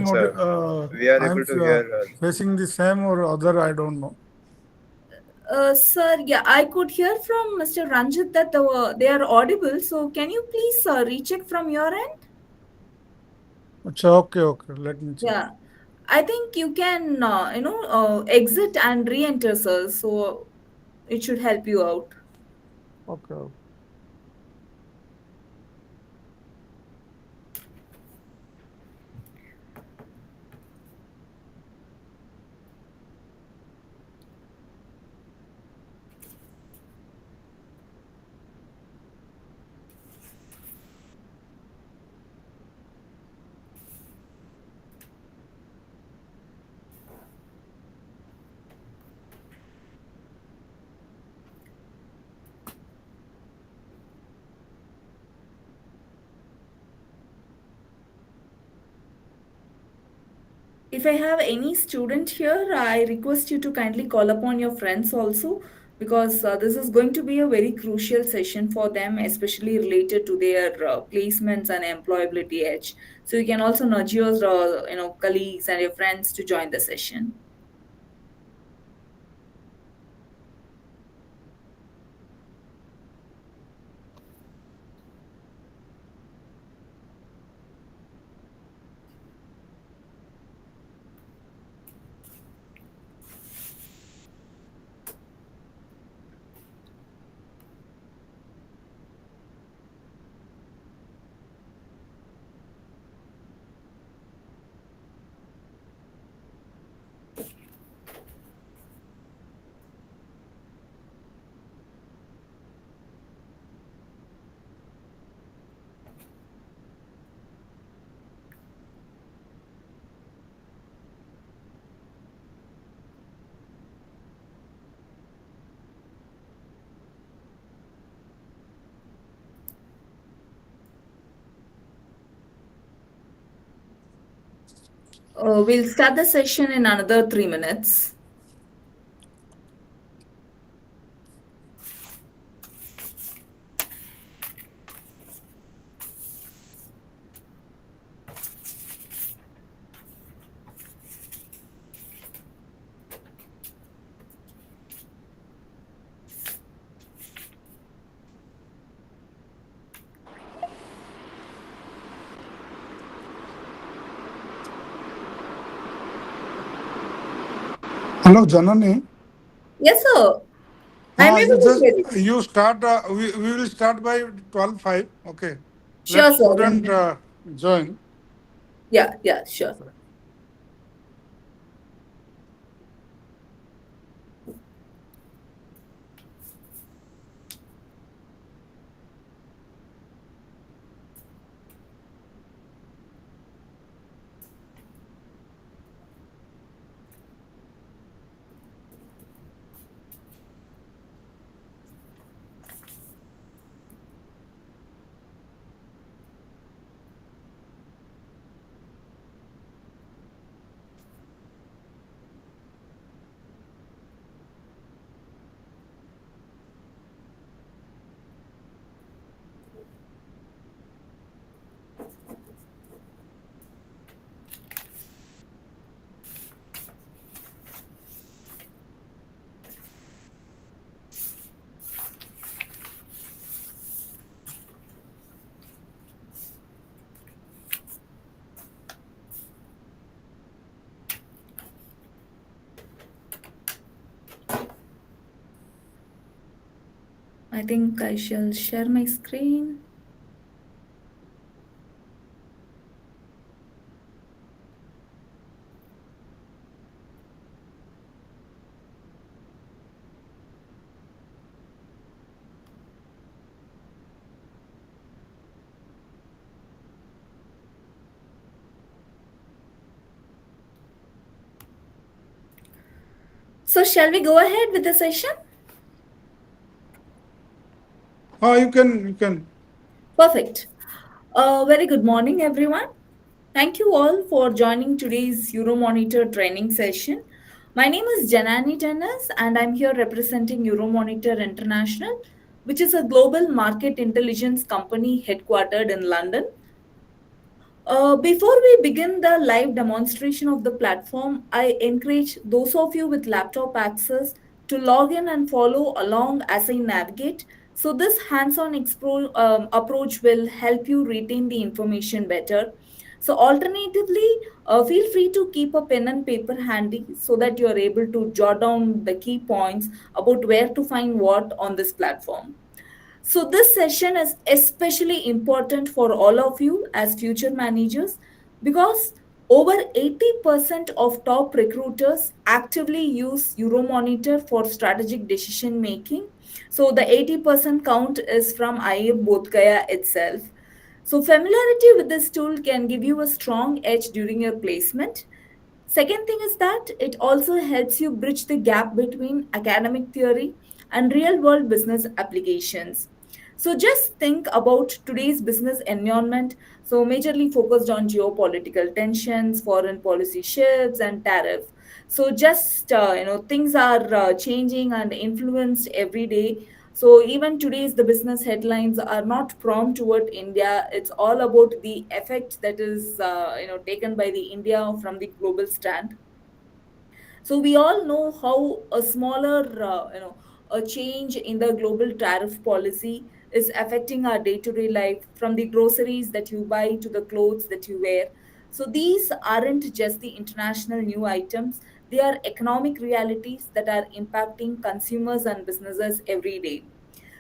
sir. We are I'm able to hear. facing the same or other, I don't know. Sir, yeah, I could hear from Mr. Ranjit that they are audible. So can you please recheck from your end? Okay. Let me check. Yeah, I think you can, exit and re-enter, sir. So it should help you out. Okay. If I have any student here, I request you to kindly call upon your friends also because this is going to be a very crucial session for them, especially related to their placements and employability edge. So you can also nudge your colleagues and your friends to join the session. We'll start the session in another 3 minutes. Hello, Janani. Yes, sir. I'm You able to just hear you. you start. We will start by 12:05. Okay. Let Sure, sir. student join. Yeah, yeah, sure. I think I shall share my screen. So, shall we go ahead with the session? You can. Perfect. Very good morning, everyone. Thank you all for joining today's Euromonitor training session. My name is Janani Dennis, and I'm here representing Euromonitor International, which is a global market intelligence company headquartered in London. Before we begin the live demonstration of the platform, I encourage those of you with laptop access to log in and follow along as I navigate. So, this hands on approach will help you retain the information better. So, alternatively, feel free to keep a pen and paper handy so that you are able to jot down the key points about where to find what on this platform. So, this session is especially important for all of you as future managers because over 80% of top recruiters actively use Euromonitor for strategic decision making. So, the 80% count is from IIM Bodhgaya itself. So, familiarity with this tool can give you a strong edge during your placement. Second thing is that it also helps you bridge the gap between academic theory and real world business applications. So just think about today's business environment, so majorly focused on geopolitical tensions, foreign policy shifts, and tariff. So just things are changing and influenced every day. So even today's the business headlines are not prompt toward India. It's all about the effect that is taken by the India from the global stand. So we all know how a smaller, a change in the global tariff policy is affecting our day-to-day life, from the groceries that you buy to the clothes that you wear. So these aren't just the international new items; they are economic realities that are impacting consumers and businesses every day.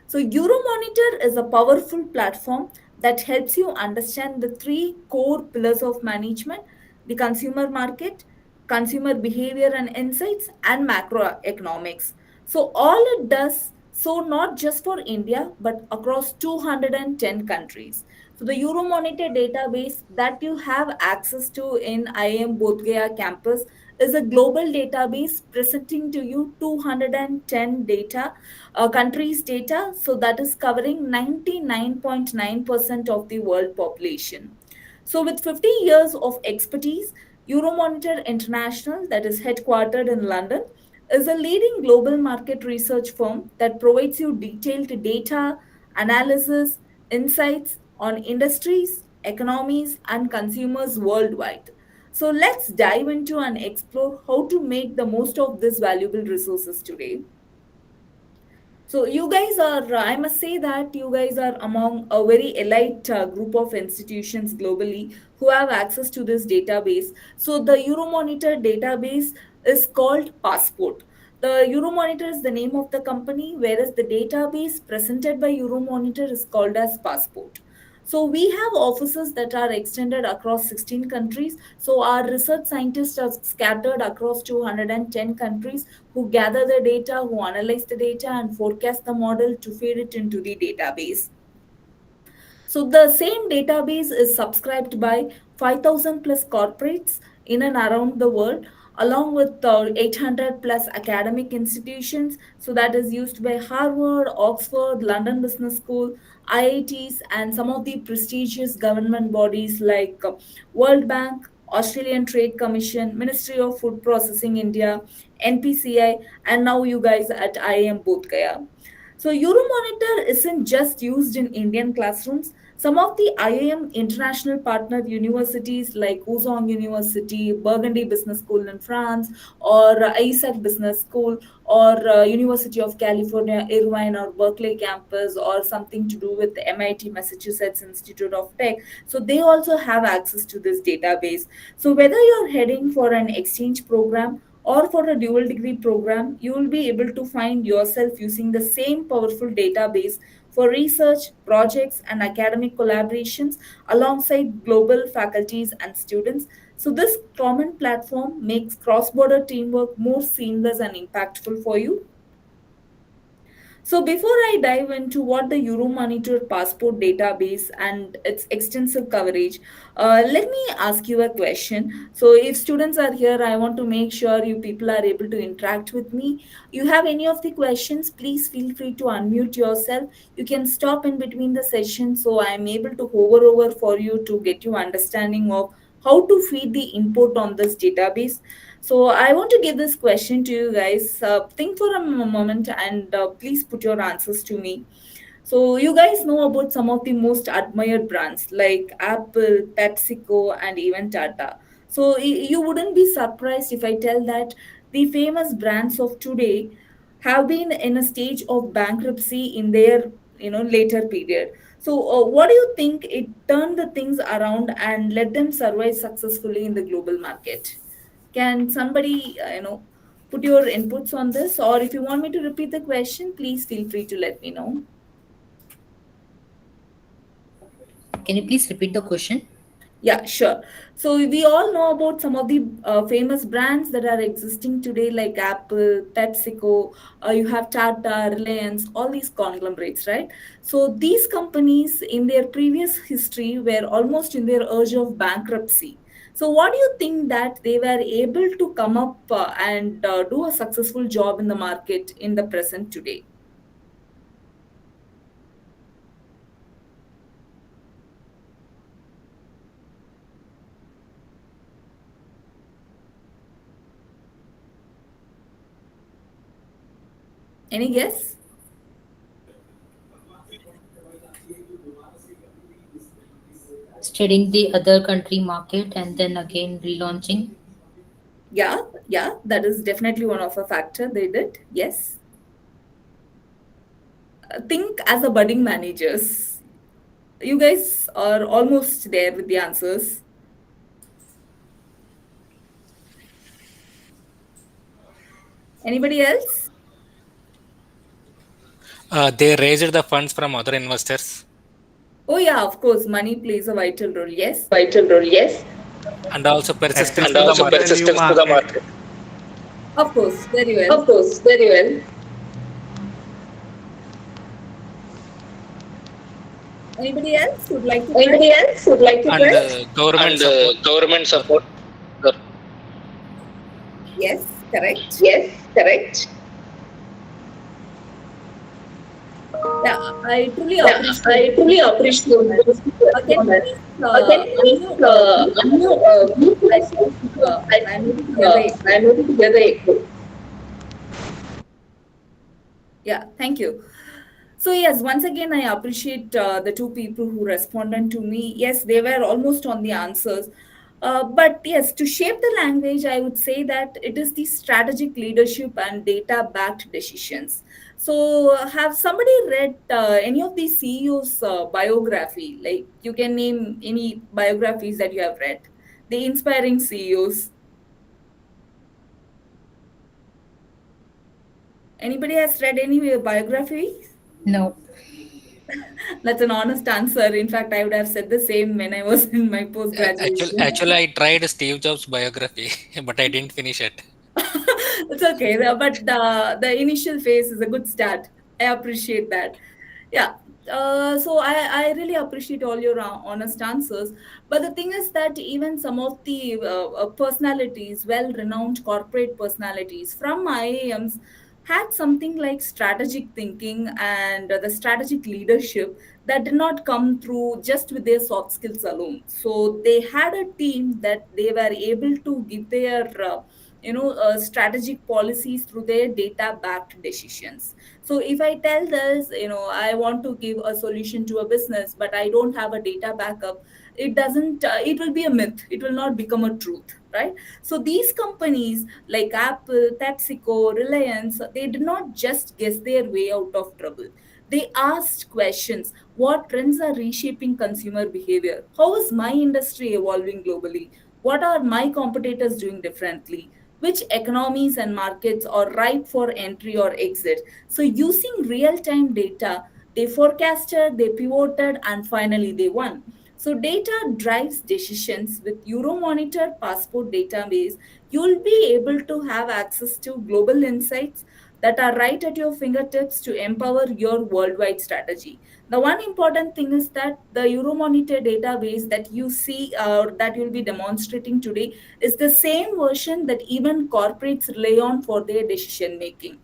So, Euromonitor is a powerful platform that helps you understand the three core pillars of management: the consumer market, consumer behavior and insights, and macroeconomics. So, all it does, so not just for India, but across 210 countries. So, the Euromonitor database that you have access to in IIM Bodhgaya campus is a global database presenting to you 210 countries data, so that is covering 99.9% of the world population. So with 50 years of expertise, Euromonitor International, that is headquartered in London, is a leading global market research firm that provides you detailed data, analysis, insights on industries, economies, and consumers worldwide. So let's dive into and explore how to make the most of these valuable resources today. So you guys are, I must say that you guys are among a very elite group of institutions globally who have access to this database. So the Euromonitor database is called Passport. The Euromonitor is the name of the company, whereas the database presented by Euromonitor is called as Passport. So we have offices that are extended across 16 countries. So our research scientists are scattered across 210 countries who gather the data, who analyze the data, and forecast the model to feed it into the database. So the same database is subscribed by 5,000 plus corporates in and around the world, along with 800 plus academic institutions. So that is used by Harvard, Oxford, London Business School, IITs, and some of the prestigious government bodies like World Bank, Australian Trade Commission, Ministry of Food Processing India, NPCI, and now you guys at IIM Bodhgaya. So Euromonitor isn't just used in Indian classrooms. Some of the IIM international partner universities like Uzong University, Burgundy Business School in France, or ISAC Business School, or University of California, Irvine or Berkeley campus, or something to do with the MIT Massachusetts Institute of Tech. So they also have access to this database. So whether you're heading for an exchange program or for a dual degree program, you will be able to find yourself using the same powerful database for research, projects, and academic collaborations alongside global faculties and students. So, this common platform makes cross border teamwork more seamless and impactful for you. So, before I dive into what the Euromonitor passport database and its extensive coverage, let me ask you a question. So, if students are here, I want to make sure you people are able to interact with me. You have any of the questions, please feel free to unmute yourself. You can stop in between the session so I am able to hover over for you to get you understanding of how to feed the input on this database. So I want to give this question to you guys. Think for a moment and please put your answers to me. So you guys know about some of the most admired brands like Apple, PepsiCo, and even Tata. So you wouldn't be surprised if I tell that the famous brands of today have been in a stage of bankruptcy in their later period. So what do you think it turned the things around and let them survive successfully in the global market? Can somebody put your inputs on this, or if you want me to repeat the question, please feel free to let me know. Can you please repeat the question? Yeah, sure. So we all know about some of the famous brands that are existing today, like Apple, PepsiCo. You have Tata, Reliance, all these conglomerates, right? So these companies, in their previous history, were almost in their urge of bankruptcy. So what do you think that they were able to come up and do a successful job in the market in the present today? Any guess? Studying the other country market and then again relaunching. Yeah, yeah, that is definitely one of a factor they did. Yes. Think as a budding managers. You guys are almost there with the answers. Anybody else? They raised the funds from other investors Oh yeah, of course, money plays a vital role. Yes. Vital role, yes. and also And persistence to the also market. persistence to the market. Of course, very well. Of course, very well. Anybody else would like to try? Anybody else would like to And try? government And support. government support. Yes, correct. Yes, correct. Yeah, I truly Yeah, appreciate I truly appreciate those Can you comments. please Can you please unmute yourself? mute I yourself? think I I'm think able to hear the echo. I'm able to hear the echo. Yeah, thank you. So yes, once again, I appreciate the two people who responded to me. Yes, they were almost on the answers. But yes, to shape the language, I would say that it is the strategic leadership and data-backed decisions. So, have somebody read any of the CEOs' biography? Like, you can name any biographies that you have read. The inspiring CEOs. Anybody has read any biography? No. That's an honest answer. In fact, I would have said the same when I was in my post graduation. Actually, I tried Steve Jobs biography, but I didn't finish it. It's okay, but the initial phase is a good start. I appreciate that. Yeah. So I really appreciate all your honest answers. But the thing is that even some of the personalities, well renowned corporate personalities from IAMs, had something like strategic thinking and the strategic leadership that did not come through just with their soft skills alone. So they had a team that they were able to give their strategic policies through their data backed decisions. So if I tell this, I want to give a solution to a business but I don't have a data backup, it doesn't it will be a myth, it will not become a truth, right? So these companies like Apple, PepsiCo, Reliance, they did not just guess their way out of trouble. They asked questions: what trends are reshaping consumer behavior? How is my industry evolving globally? What are my competitors doing differently? Which economies and markets are ripe for entry or exit? So, using real time data, they forecasted, they pivoted, and finally they won. So, data drives decisions. With Euromonitor passport database, you'll be able to have access to global insights that are right at your fingertips to empower your worldwide strategy. The one important thing is that the Euromonitor database that you see or that you'll be demonstrating today is the same version that even corporates rely on for their decision making.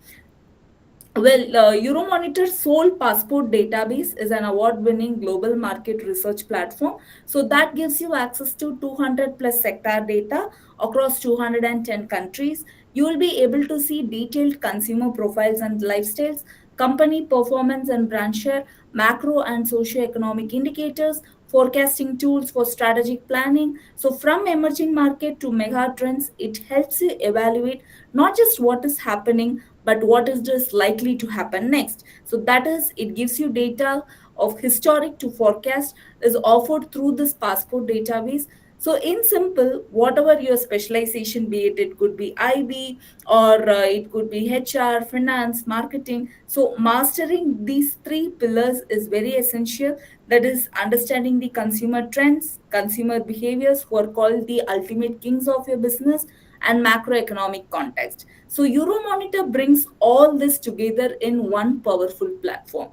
Well, Euromonitor's sole passport database is an award winning global market research platform. So that gives you access to 200 plus sector data across 210 countries. You will be able to see detailed consumer profiles and lifestyles, company performance and brand share, macro and socioeconomic indicators, forecasting tools for strategic planning. So, from emerging market to mega trends, it helps you evaluate not just what is happening, but what is just likely to happen next. So, that is, it gives you data of historic to forecast is offered through this passport database. So, in simple, whatever your specialization, be it, it could be IB or it could be HR, finance, marketing. So, mastering these three pillars is very essential. That is, understanding the consumer trends, consumer behaviors, who are called the ultimate kings of your business, and macroeconomic context. So, Euromonitor brings all this together in one powerful platform.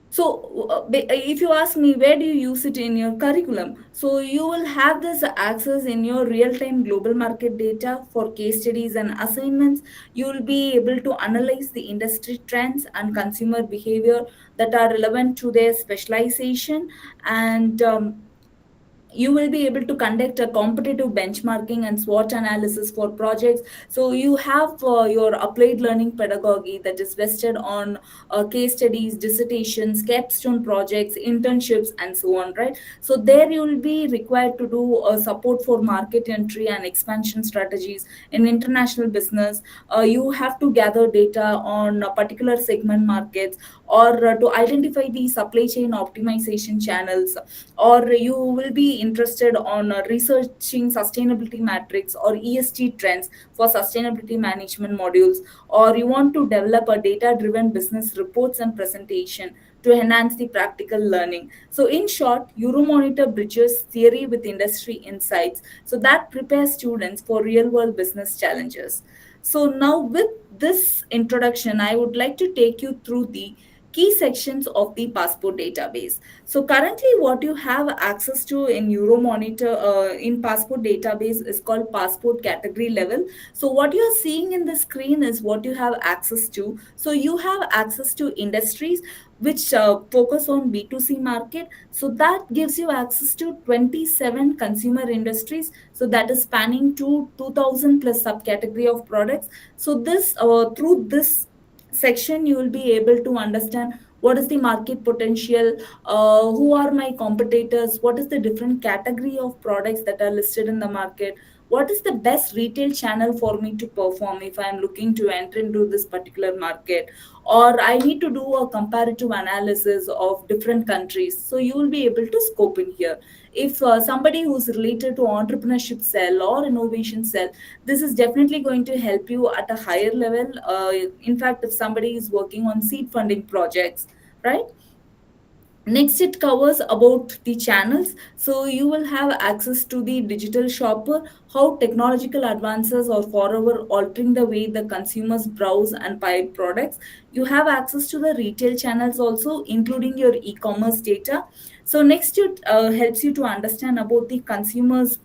So, if you ask me, where do you use it in your curriculum? So, you will have this access in your real time global market data for case studies and assignments. You will be able to analyze the industry trends and consumer behavior that are relevant to their specialization, and you will be able to conduct a competitive benchmarking and SWOT analysis for projects. So you have your applied learning pedagogy that is vested on case studies, dissertations, capstone projects, internships, and so on, right? So there you will be required to do support for market entry and expansion strategies in international business. You have to gather data on particular segment markets, or to identify the supply chain optimization channels, or you will be interested on researching sustainability metrics or ESG trends for sustainability management modules, or you want to develop a data driven business reports and presentation to enhance the practical learning. So in short, Euromonitor bridges theory with industry insights, so that prepares students for real world business challenges. So now, with this introduction, I would like to take you through the key sections of the passport database. So currently, what you have access to in Euromonitor in passport database is called passport category level. So what you are seeing in the screen is what you have access to. So you have access to industries which focus on B2C market. So that gives you access to 27 consumer industries. So that is spanning to 2000 plus subcategory of products. So this through this section you will be able to understand what is the market potential, who are my competitors, what is the different category of products that are listed in the market, what is the best retail channel for me to perform if I am looking to enter into this particular market, or I need to do a comparative analysis of different countries. So you will be able to scope in here. If somebody who's related to entrepreneurship cell or innovation cell, this is definitely going to help you at a higher level. In fact, if somebody is working on seed funding projects, right? Next, it covers about the channels. So you will have access to the digital shopper, how technological advances are forever altering the way the consumers browse and buy products. You have access to the retail channels also, including your e-commerce data. So next, it helps you to understand about the consumers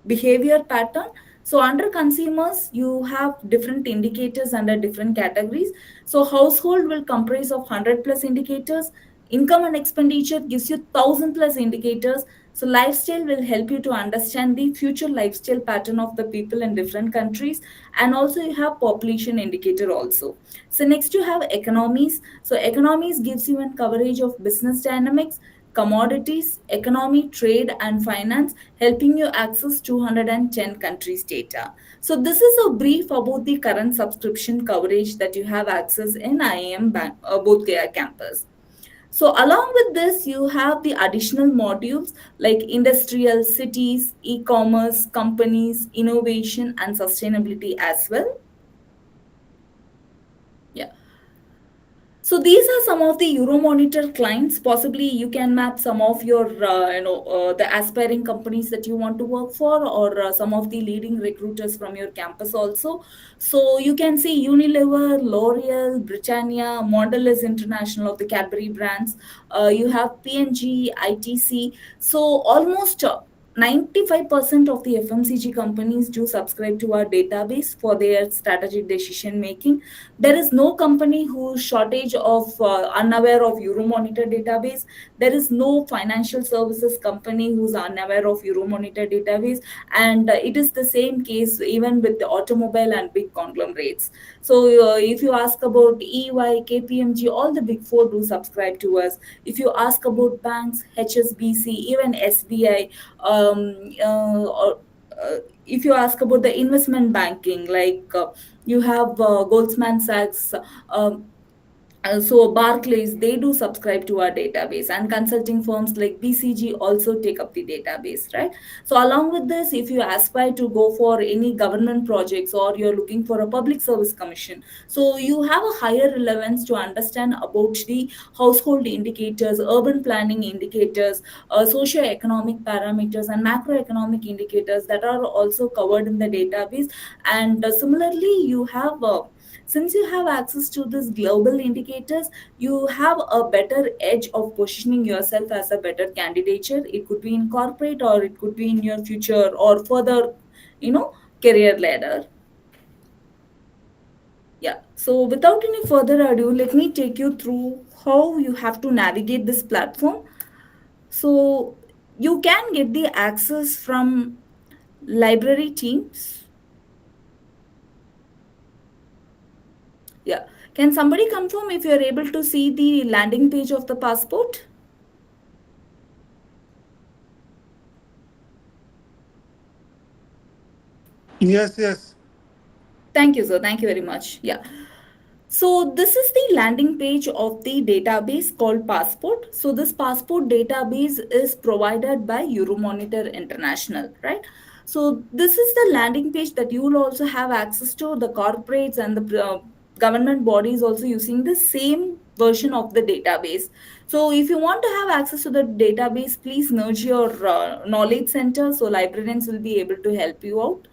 behavior pattern. So under consumers, you have different indicators under different categories. So household will comprise of 100 plus indicators. Income and expenditure gives you 1000 plus indicators. So lifestyle will help you to understand the future lifestyle pattern of the people in different countries. And also you have population indicator also. So next you have economies. So economies gives you a coverage of business dynamics, commodities, economy, trade, and finance, helping you access 210 countries' data. So this is a brief about the current subscription coverage that you have access in IIM Bank, Bodh Gaya campus. So along with this, you have the additional modules like industrial, cities, e-commerce, companies, innovation, and sustainability as well. Yeah. So these are some of the Euromonitor clients. Possibly you can map some of your, the aspiring companies that you want to work for, or some of the leading recruiters from your campus also. So you can see Unilever, L'Oreal, Britannia, Mondelez International of the Cadbury brands. You have P&G, ITC. So almost 95% of the FMCG companies do subscribe to our database for their strategic decision making. There is no company who's shortage of unaware of Euromonitor database. There is no financial services company who's unaware of Euromonitor database, and it is the same case even with the automobile and big conglomerates. So if you ask about EY, KPMG, all the big four do subscribe to us. If you ask about banks, HSBC, even SBI, or if you ask about the investment banking, like you have Goldman Sachs, um, so Barclays, they do subscribe to our database, and consulting firms like BCG also take up the database, right? So along with this, if you aspire to go for any government projects or you're looking for a public service commission, so you have a higher relevance to understand about the household indicators, urban planning indicators, socio-economic parameters, and macroeconomic indicators that are also covered in the database. And similarly, you have since you have access to these global indicators, you have a better edge of positioning yourself as a better candidature. It could be in corporate, or it could be in your future or further, you know, career ladder. Yeah. So without any further ado, let me take you through how you have to navigate this platform. So you can get the access from library teams. Yeah. Can somebody confirm if you're able to see the landing page of the passport? Yes, yes. Thank you, sir. Thank you very much. Yeah. So this is the landing page of the database called Passport. So this Passport database is provided by Euromonitor International, right? So this is the landing page that you will also have access to. The corporates and the government bodies also using the same version of the database. So if you want to have access to the database, please nudge your knowledge center. So librarians will be able to help you out.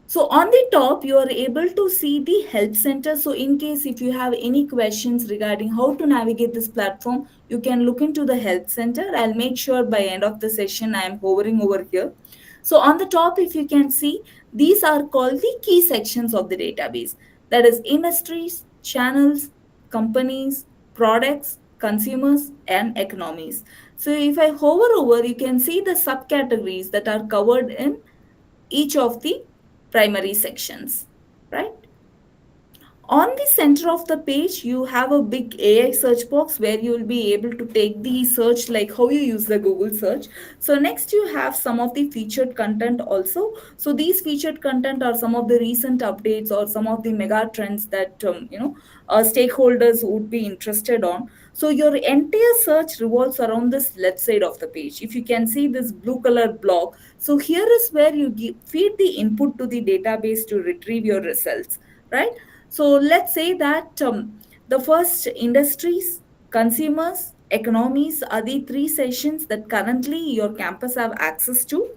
So on the top, you are able to see the help center. So in case if you have any questions regarding how to navigate this platform, you can look into the help center. I'll make sure by end of the session, I am hovering over here. So on the top, if you can see, these are called the key sections of the database. That is industries, channels, companies, products, consumers, and economies. So if I hover over, you can see the subcategories that are covered in each of the primary sections, right? On the center of the page, you have a big AI search box where you will be able to take the search like how you use the Google search. So next you have some of the featured content also. So these featured content are some of the recent updates or some of the mega trends that stakeholders would be interested on. So your entire search revolves around this left side of the page. If you can see this blue color block, so here is where you feed the input to the database to retrieve your results, right? So let's say that the first industries, consumers, economies are the three sessions that currently your campus have access to.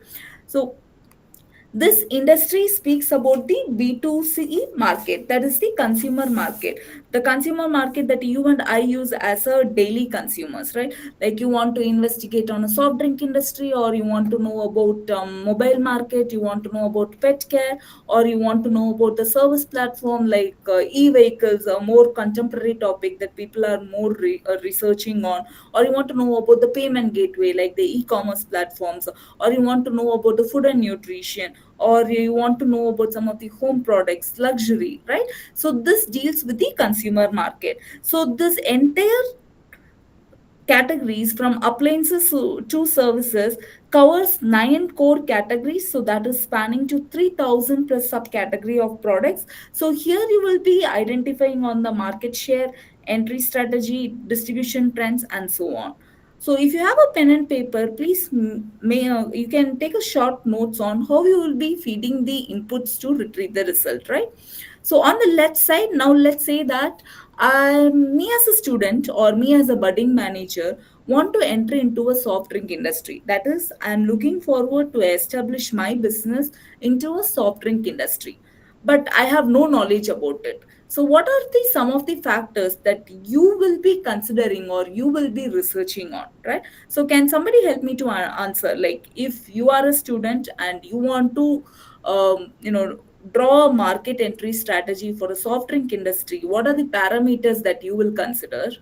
So this industry speaks about the B2C market, that is the consumer market. The consumer market that you and I use as a daily consumers, right? Like you want to investigate on a soft drink industry, or you want to know about mobile market, you want to know about pet care, or you want to know about the service platform like e-vehicles, a more contemporary topic that people are more researching on, or you want to know about the payment gateway like the e-commerce platforms, or you want to know about the food and nutrition, or you want to know about some of the home products, luxury, right? So this deals with the consumer market. So this entire categories from appliances to services covers 9 core categories, so that is spanning to 3000 plus subcategory of products. So here you will be identifying on the market share, entry strategy, distribution trends, and so on. So if you have a pen and paper, please you can take a short notes on how you will be feeding the inputs to retrieve the result, right? So on the left side, now let's say that me as a student or me as a budding manager want to enter into a soft drink industry. That is, I'm looking forward to establish my business into a soft drink industry, but I have no knowledge about it. So what are the some of the factors that you will be considering or you will be researching on, right? So can somebody help me to answer, like if you are a student and you want to draw a market entry strategy for a soft drink industry, what are the parameters that you will consider?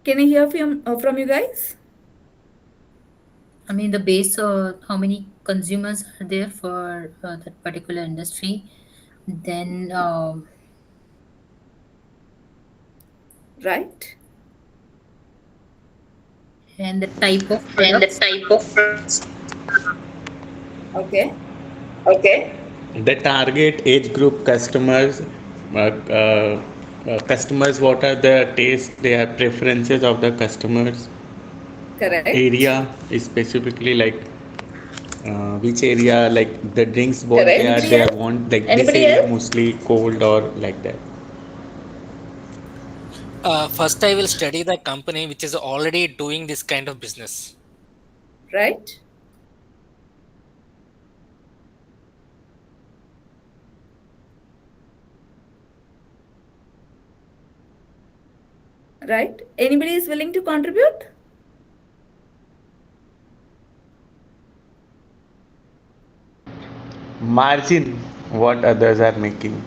Can I hear from you guys? I mean, the base, how many consumers are there for that particular industry, then Right. and the type of And the products. type of products. Okay. Okay. The target age group customers, customers, what are the taste, their preferences of the customers, Correct. area is specifically like which area, like the drinks what Correct. they are, Anybody they else? want like this Anybody area else? mostly cold or like that. First, I will study the company which is already doing this kind of business. Right. Right. Anybody is willing to contribute? Margin what others are making.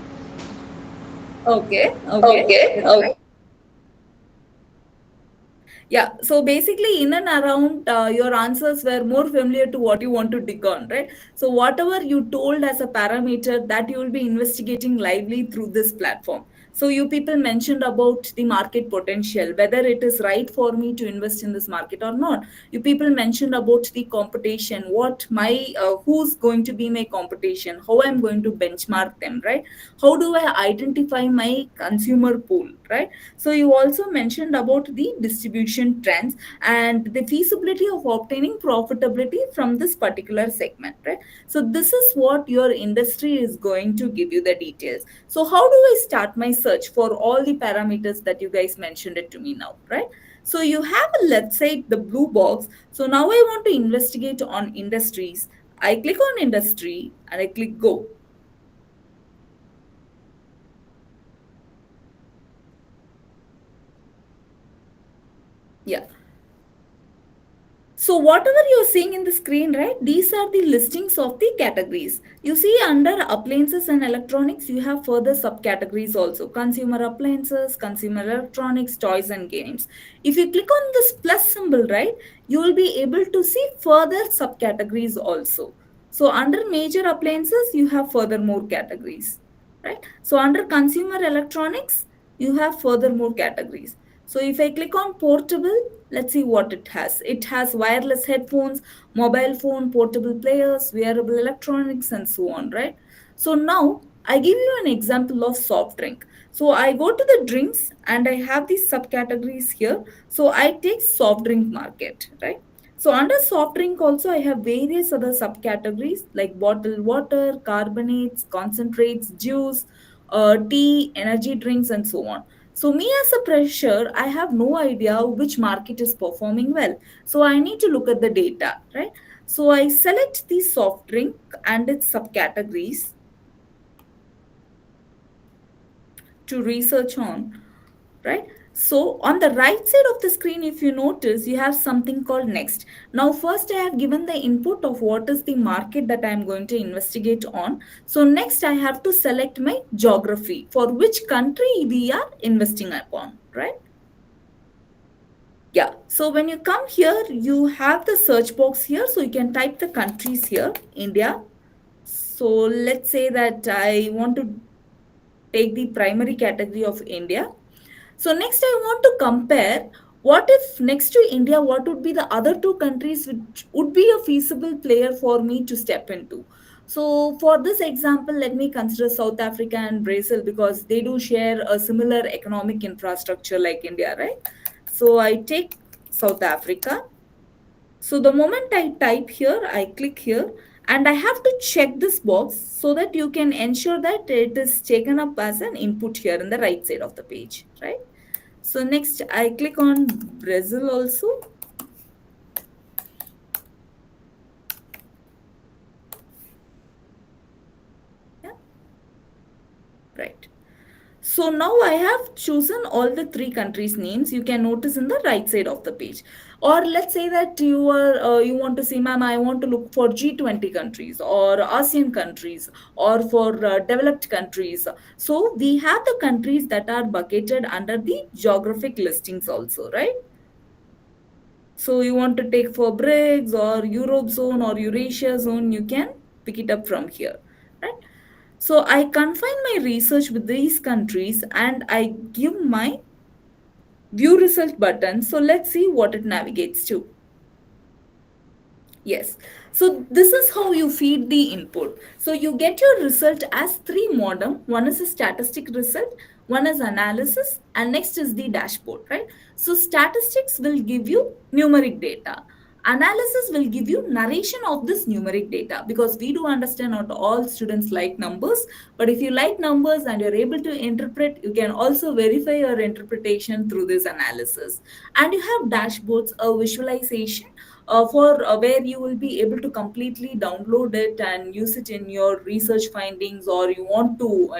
Okay. Okay. Okay. That's Okay. fine. Yeah, so basically, in and around your answers were more familiar to what you want to dig on, right? So, whatever you told as a parameter that you will be investigating lively through this platform. So, you people mentioned about the market potential, whether it is right for me to invest in this market or not. You people mentioned about the competition, who's going to be my competition, how I'm going to benchmark them, right? How do I identify my consumer pool, right? So you also mentioned about the distribution trends and the feasibility of obtaining profitability from this particular segment, right? So this is what your industry is going to give you the details. So how do I start my search for all the parameters that you guys mentioned it to me now, right? So you have a left side, the blue box. So now I want to investigate on industries. I click on industry and I click go. Yeah. So whatever you're seeing in the screen, right? These are the listings of the categories. You see under appliances and electronics, you have further subcategories also. Consumer appliances, consumer electronics, toys and games. If you click on this plus symbol, right, you will be able to see further subcategories also. So under major appliances, you have further more categories, right? So under consumer electronics, you have further more categories. So if I click on portable, let's see what it has. It has wireless headphones, mobile phone, portable players, wearable electronics, and so on, right? So now I give you an example of soft drink. So I go to the drinks and I have these subcategories here. So I take soft drink market, right? So under soft drink also I have various other subcategories like bottled water, carbonates, concentrates, juice, tea, energy drinks, and so on. So, me as a fresher, I have no idea which market is performing well. So, I need to look at the data, right? So, I select the soft drink and its subcategories to research on, right? So on the right side of the screen, if you notice, you have something called next. Now first I have given the input of what is the market that I am going to investigate on. So next I have to select my geography for which country we are investing upon, right? Yeah, so when you come here, you have the search box here, so you can type the countries here. India. So let's say that I want to take the primary category of India. So next I want to compare what if next to India, what would be the other two countries which would be a feasible player for me to step into. So for this example, let me consider South Africa and Brazil because they do share a similar economic infrastructure like India, right? So I take South Africa. So the moment I type here, I click here and I have to check this box so that you can ensure that it is taken up as an input here in the right side of the page, right? So next I click on Brazil also. So now I have chosen all the three countries names. You can notice in the right side of the page. Or let's say that you want to see, ma'am, I want to look for G20 countries or ASEAN countries or for developed countries. So we have the countries that are bucketed under the geographic listings also, right? So you want to take for BRICS or Europe zone or Eurasia zone, you can pick it up from here, right? So I confine my research with these countries and I give my view result button. So let's see what it navigates to. Yes. So this is how you feed the input. So you get your result as three modem. One is a statistic result, one is analysis, and next is the dashboard, right? So statistics will give you numeric data. Analysis will give you narration of this numeric data, because we do understand not all students like numbers, but if you like numbers and you're able to interpret, you can also verify your interpretation through this analysis. And you have dashboards, a visualization for where you will be able to completely download it and use it in your research findings, or you want to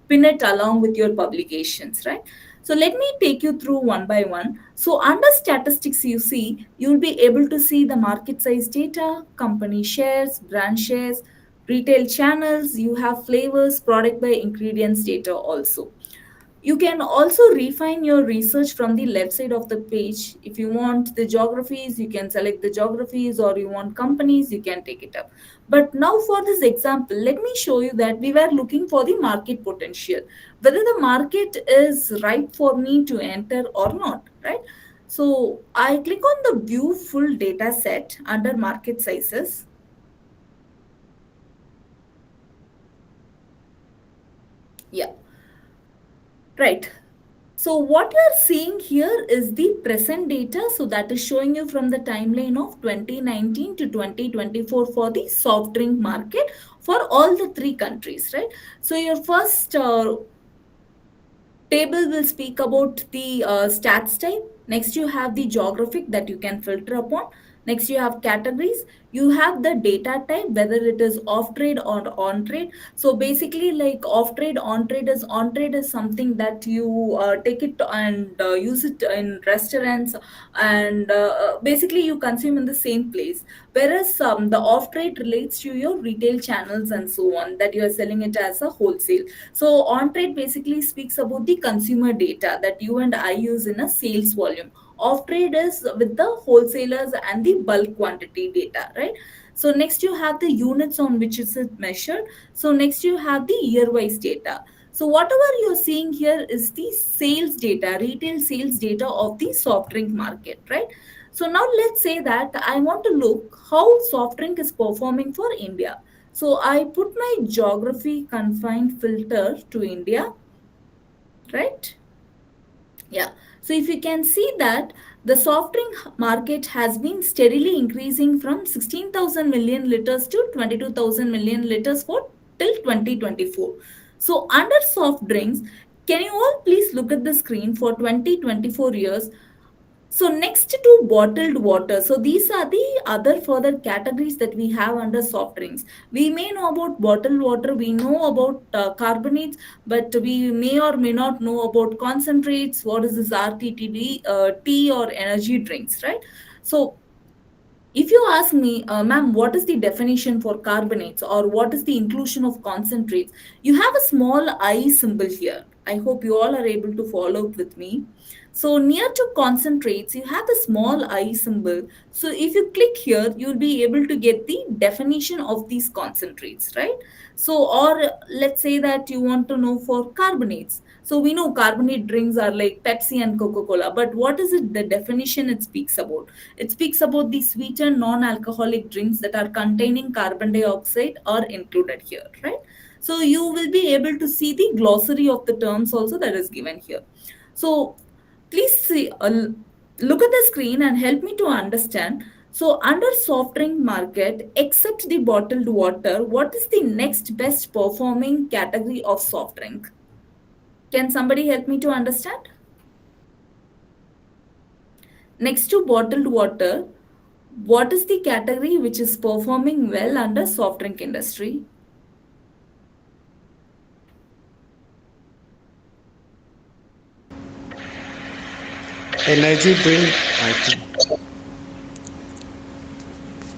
pin it along with your publications, right? So let me take you through one by one. So under statistics, you see, you'll be able to see the market size data, company shares, brand shares, retail channels. You have flavors, product by ingredients data also. You can also refine your research from the left side of the page. If you want the geographies, you can select the geographies, or you want companies, you can take it up. But now for this example, let me show you that we were looking for the market potential, whether the market is right for me to enter or not, right? So I click on the view full data set under market sizes. Yeah, right. So what you are seeing here is the present data. So that is showing you from the timeline of 2019 to 2024 for the soft drink market for all the three countries, right? So your first table will speak about the stats type. Next you have the geographic that you can filter upon. Next you have categories. You have the data type, whether it is off trade or on trade. So basically, like off trade, on trade is something that you take it and use it in restaurants, and basically you consume in the same place. Whereas the off trade relates to your retail channels and so on, that you are selling it as a wholesale. So on trade basically speaks about the consumer data that you and I use in a sales volume. Off trade is with the wholesalers and the bulk quantity data, right? So next you have the units on which is it measured. So next you have the year wise data. So whatever you're seeing here is the sales data, retail sales data of the soft drink market, right? So now let's say that I want to look how soft drink is performing for India. So I put my geography confined filter to India, right? Yeah. So if you can see that the soft drink market has been steadily increasing from 16,000 million liters to 22,000 million liters for till 2024. So under soft drinks, can you all please look at the screen for 2024 years? So next to bottled water, so these are the other further categories that we have under soft drinks. We may know about bottled water, we know about carbonates, but we may or may not know about concentrates. What is this RTTD, tea or energy drinks, right? So if you ask me, ma'am, what is the definition for carbonates or what is the inclusion of concentrates? You have a small I symbol here. I hope you all are able to follow up with me. So near to concentrates, you have the small I symbol. So if you click here, you'll be able to get the definition of these concentrates, right? So, or let's say that you want to know for carbonates. So we know carbonate drinks are like Pepsi and Coca-Cola, but what is it, the definition it speaks about? It speaks about the sweetened non-alcoholic drinks that are containing carbon dioxide are included here, right? So you will be able to see the glossary of the terms also that is given here. So please see, look at the screen and help me to understand. So under soft drink market, except the bottled water, what is the next best performing category of soft drink? Can somebody help me to understand? Next to bottled water, what is the category which is performing well under soft drink industry? Energy drink, I think.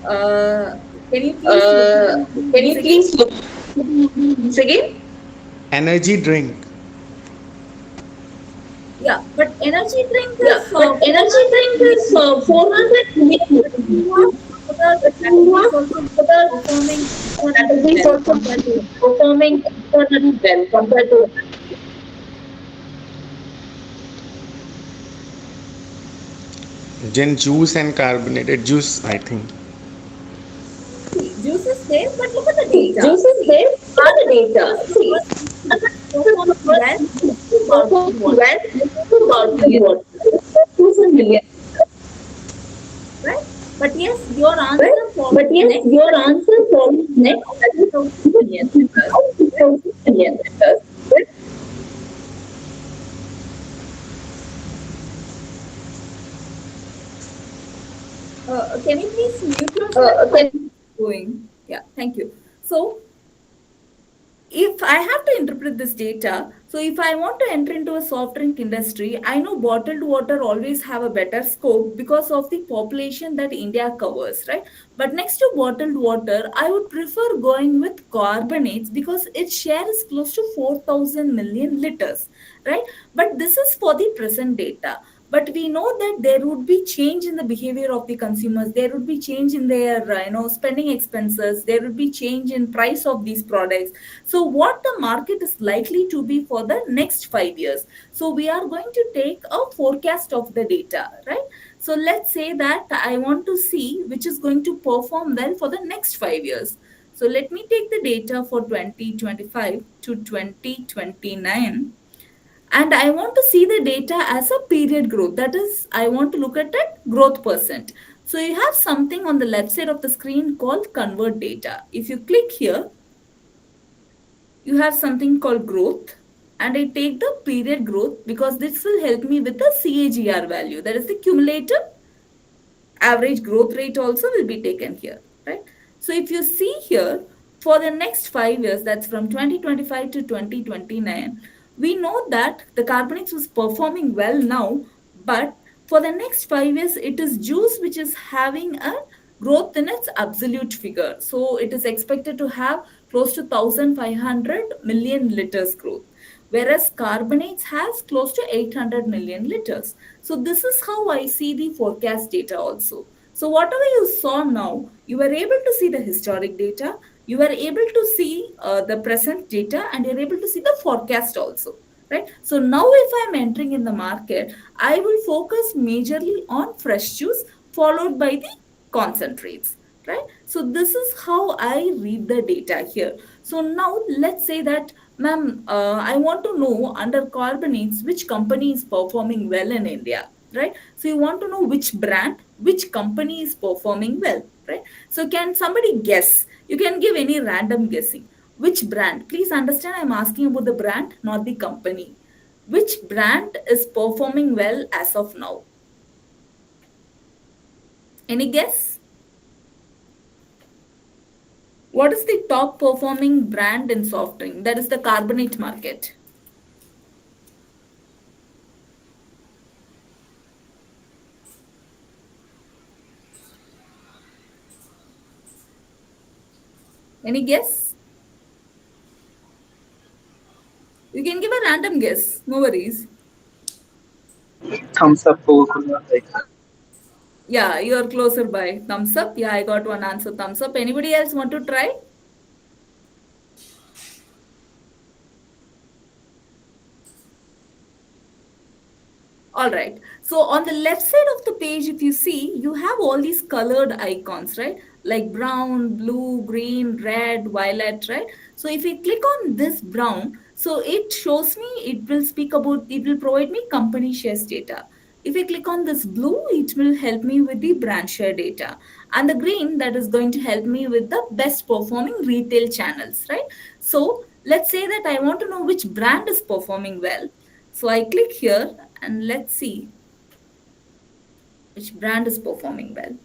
Uh, can you please look Uh, can once you again? please look once again? Energy drink. Yeah, but energy drink Yeah, is but energy 400 drink is million. 400 But you have million. other But you categories have also other performing extraordinarily categories well also compared to performing extraordinarily well compared to. Then juice and carbonated juice, I think. see, juice is there, but look at the See, data. juice is See, there. Look at the data. See, performing well to perform bottled water. well There's to a bottled million, water. 2,000,000,000, right? But yes, your right? answer But follows yes, next. your That is answer follows next. That is 2,000 million liters. 2,000,000,000 liters. Right? Can you please mute yourself? Can I'm going. Yeah, thank you. So if I have to interpret this data, so if I want to enter into a soft drink industry, I know bottled water always have a better scope because of the population that India covers, right? But next to bottled water, I would prefer going with carbonates because its share is close to 4,000 million liters, right? But this is for the present data. But we know that there would be change in the behavior of the consumers. There would be change in their spending expenses. There would be change in price of these products. So what the market is likely to be for the next 5 years. So we are going to take a forecast of the data, right? So let's say that I want to see which is going to perform well for the next 5 years. So let me take the data for 2025 to 2029, and I want to see the data as a period growth. That is, I want to look at it growth percent. So you have something on the left side of the screen called convert data. If you click here, you have something called growth, and I take the period growth because this will help me with the CAGR value, that is the cumulative average growth rate also will be taken here, right? So if you see here, for the next 5 years, that's from 2025 to 2029, we know that the carbonics was performing well now, but for the next 5 years, it is juice which is having a growth in its absolute figure. So it is expected to have close to 1,500 million liters growth, whereas carbonates has close to 800 million liters. So this is how I see the forecast data also. So whatever you saw now, you were able to see the historic data, you were able to see the present data, and you're able to see the forecast also, right? So now if I'm entering in the market, I will focus majorly on fresh juice followed by the concentrates, right? So this is how I read the data here. So now let's say that, ma'am, I want to know under carbonates which company is performing well in India, right? So you want to know which brand, which company is performing well, right? So can somebody guess? You can give any random guessing. Which brand? Please understand, I'm asking about the brand, not the company. Which brand is performing well as of now? Any guess? What is the top performing brand in soft drink? That is the carbonate market. Any guess? You can give a random guess. No worries. Thumbs up, Coca-Cola. Yeah, you're closer by. Thumbs up. Yeah, I got one answer. Thumbs up. Anybody else want to try? All right. So on the left side of the page, if you see, you have all these colored icons, right? Like brown, blue, green, red, violet, right? So if you click on this brown, so it shows me, it will speak about, it will provide me company shares data. If I click on this blue, it will help me with the brand share data. And the green, that is going to help me with the best performing retail channels, right? So let's say that I want to know which brand is performing well. So I click here and let's see which brand is performing well.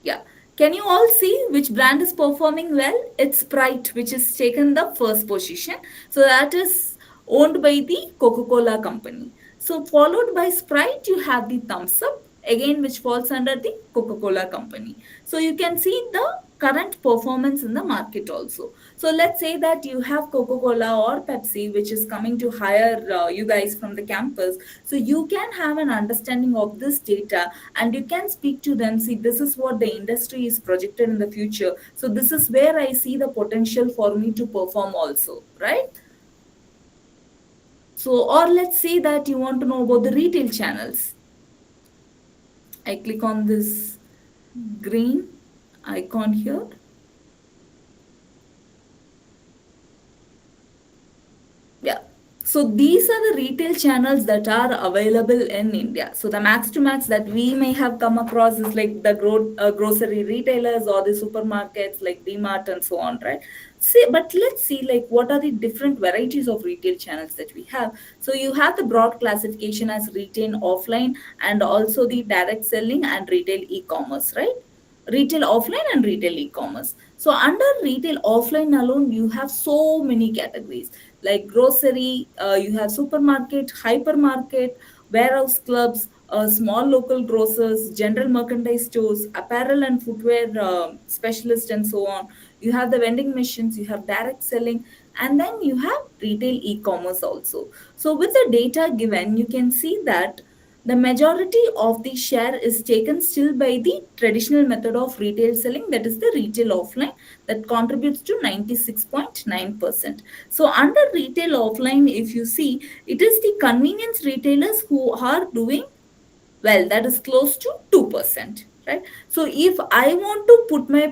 Yeah. Can you all see which brand is performing well? It's Sprite, which has taken the first position. So that is owned by the Coca-Cola company. So followed by Sprite, you have the thumbs up, again, which falls under the Coca-Cola company. So you can see the current performance in the market also. So let's say that you have Coca-Cola or Pepsi, which is coming to hire you guys from the campus. So you can have an understanding of this data and you can speak to them. See, this is what the industry is projected in the future. So this is where I see the potential for me to perform also, right? So, or let's say that you want to know about the retail channels. I click on this green icon here. Yeah. So these are the retail channels that are available in India. So the max to max that we may have come across is like the grocery retailers or the supermarkets like DMart and so on, right? See, but let's see like what are the different varieties of retail channels that we have. So you have the broad classification as retail offline and also the direct selling and retail e-commerce, right? Retail offline and retail e-commerce. So under retail offline alone, you have so many categories like grocery, you have supermarket, hypermarket, warehouse clubs, small local grocers, general merchandise stores, apparel and footwear specialists, and so on. You have the vending machines, you have direct selling, and then you have retail e-commerce also. So with the data given, you can see that the majority of the share is taken still by the traditional method of retail selling, that is the retail offline, that contributes to 96.9%. So under retail offline, if you see, it is the convenience retailers who are doing well, that is close to 2%, right? So if I want to put my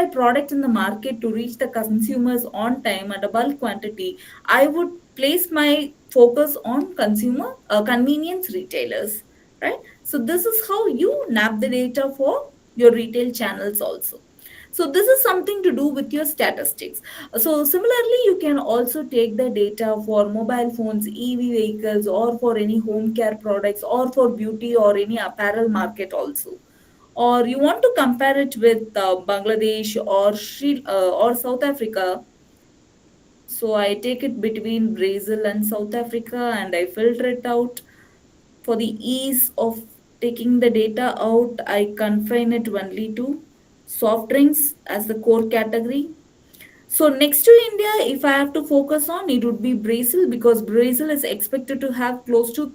product in the market to reach the consumers on time at a bulk quantity, I would place my focus on consumer convenience retailers, right? So this is how you nab the data for your retail channels also. So this is something to do with your statistics. So similarly, you can also take the data for mobile phones, EV vehicles, or for any home care products, or for beauty or any apparel market also. Or you want to compare it with Bangladesh or or South Africa. So I take it between Brazil and South Africa and I filter it out. For the ease of taking the data out, I confine it only to soft drinks as the core category. So next to India, if I have to focus on, it would be Brazil, because Brazil is expected to have close to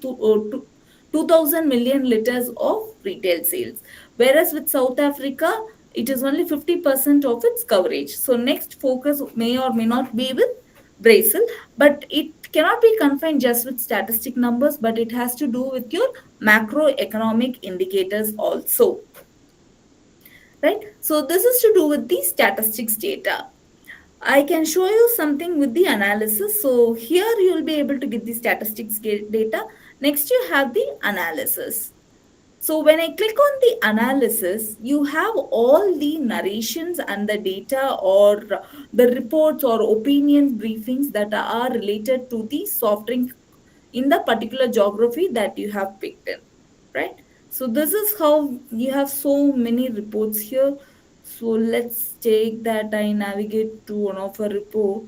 2,000 million liters of retail sales. Whereas with South Africa, it is only 50% of its coverage. So next focus may or may not be with Brazil, but it cannot be confined just with statistic numbers, but it has to do with your macroeconomic indicators also, right? So this is to do with the statistics data. I can show you something with the analysis. So here you will be able to get the statistics data. Next you have the analysis. So when I click on the analysis, you have all the narrations and the data or the reports or opinion briefings that are related to the soft drink in the particular geography that you have picked in, right? So this is how you have so many reports here. So let's take that I navigate to one of a report.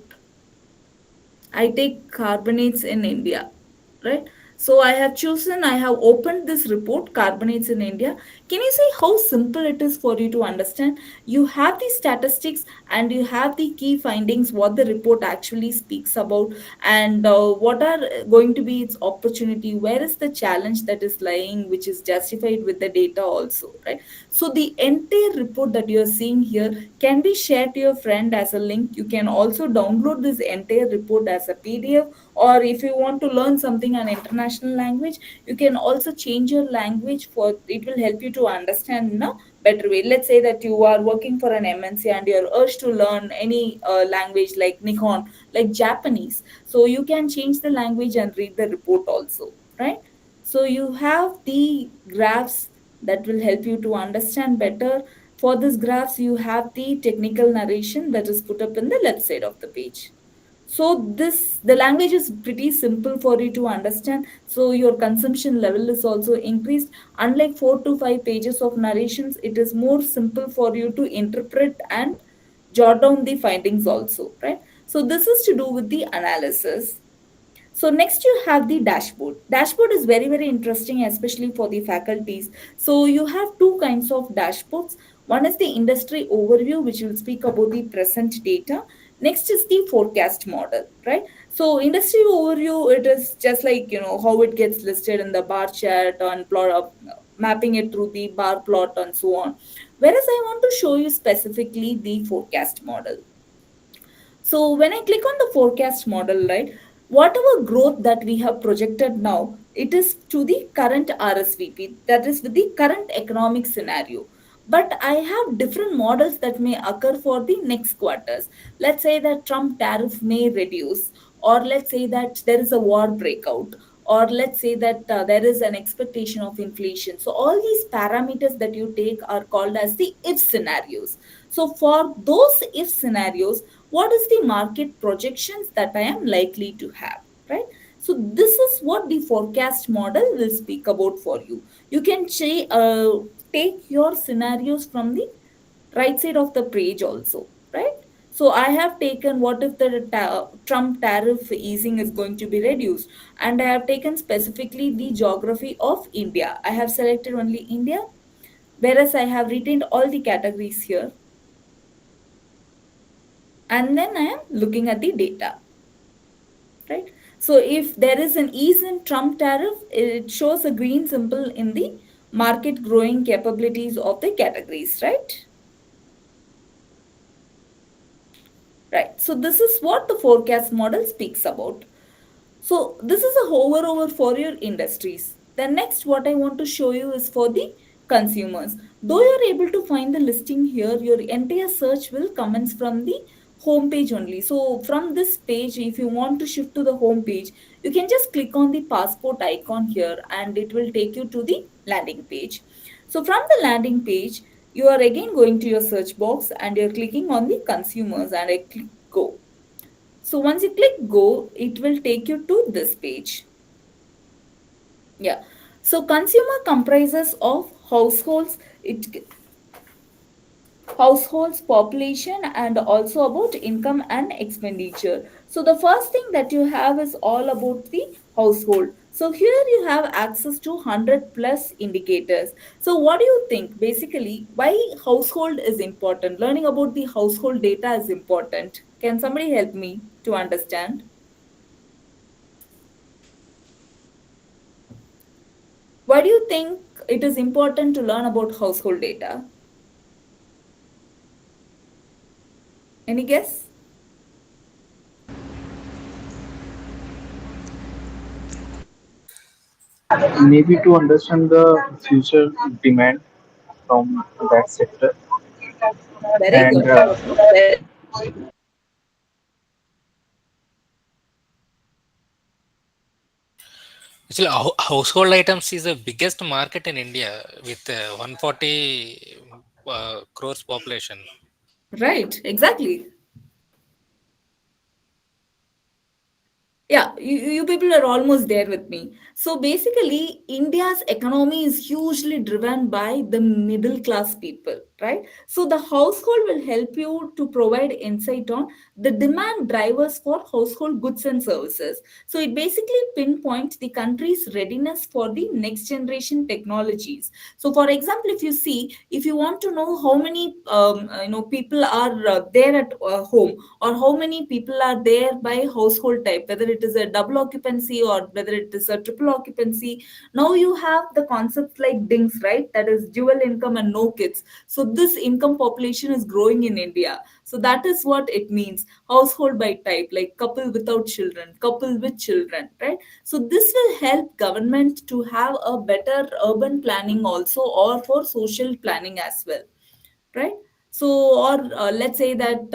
I take carbonates in India, right? So I have chosen, I have opened this report, carbonates in India. Can you see how simple it is for you to understand? You have the statistics and you have the key findings, what the report actually speaks about, and what are going to be its opportunity, where is the challenge that is lying, which is justified with the data also, right? So the entire report that you are seeing here can be shared to your friend as a link. You can also download this entire report as a PDF, or if you want to learn something an international language, you can also change your language, for it will help you to understand in a better way. Let's say that you are working for an MNC and you're urged to learn any language like Nihon, like Japanese, so you can change the language and read the report also, right? So you have the graphs that will help you to understand better. For this graphs, you have the technical narration that is put up in the left side of the page. So this, the language is pretty simple for you to understand. So your consumption level is also increased. Unlike 4 to 5 pages of narrations, it is more simple for you to interpret and jot down the findings also, right? So this is to do with the analysis. So next you have the dashboard. Dashboard is very, very interesting, especially for the faculties. So you have two kinds of dashboards. One is the industry overview, which will speak about the present data. Next is the forecast model, right? So industry overview, it is just like, how it gets listed in the bar chart and plot of mapping it through the bar plot and so on. Whereas I want to show you specifically the forecast model. So when I click on the forecast model, right, whatever growth that we have projected now, it is to the current RSVP, that is with the current economic scenario. But I have different models that may occur for the next quarters. Let's say that Trump tariff may reduce, or let's say that there is a war breakout, or let's say that there is an expectation of inflation. So all these parameters that you take are called as the if scenarios. So for those if scenarios, what is the market projections that I am likely to have, right? So this is what the forecast model will speak about for you. You can say, take your scenarios from the right side of the page also, right? So I have taken what if the Trump tariff easing is going to be reduced, and I have taken specifically the geography of India. I have selected only India, whereas I have retained all the categories here, and then I am looking at the data, right? So if there is an ease in Trump tariff, it shows a green symbol in the market growing capabilities of the categories, right? Right. So this is what the forecast model speaks about. So this is a hover over for your industries. The next what I want to show you is for the consumers. Though you're able to find the listing here, your entire search will commence from the home page only. So from this page, if you want to shift to the home page, you can just click on the passport icon here and it will take you to the landing page. So from the landing page, you are again going to your search box and you're clicking on the consumers and I click go. So once you click go, it will take you to this page. Yeah. So consumer comprises of households, population, and also about income and expenditure. So the first thing that you have is all about the household. So here you have access to 100 plus indicators. So what do you think basically why household is important? Learning about the household data is important. Can somebody help me to understand? Why do you think it is important to learn about household data? Any guess? Maybe to understand the future demand from that sector, Very and good. Actually, household items is the biggest market in India with 140 crores population. Right, exactly. Yeah, you people are almost there with me. So basically, India's economy is hugely driven by the middle class people, right? So the household will help you to provide insight on the demand drivers for household goods and services. So it basically pinpoints the country's readiness for the next generation technologies. So, for example, if you see, if you want to know how many people are there at home, or how many people are there by household type, whether it is a double occupancy or whether it is a triple occupancy. Now you have the concepts like DINGs, right? That is dual income and no kids. So this income population is growing in India. So that is what it means. Household by type, like couple without children, couple with children, right? So this will help government to have a better urban planning also, or for social planning as well, right? So or let's say that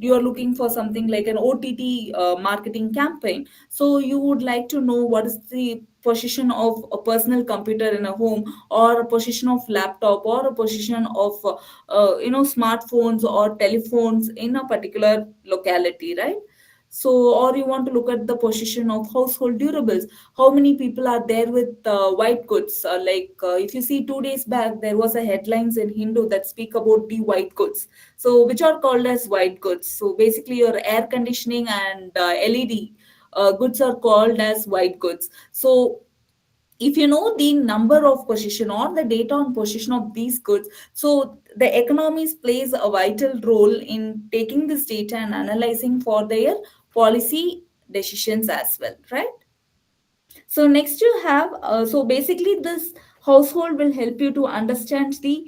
you are looking for something like an OTT marketing campaign. So you would like to know what is the position of a personal computer in a home, or a position of laptop, or a position of smartphones or telephones in a particular locality, right? So or you want to look at the position of household durables. How many people are there with white goods? If you see 2 days back, there was a headlines in Hindu that speak about the white goods. So which are called as white goods. So basically, your air conditioning and LED goods are called as white goods. So if you know the number of position or the data on position of these goods, so the economies plays a vital role in taking this data and analyzing for their policy decisions as well, right? So next you have, so basically this household will help you to understand the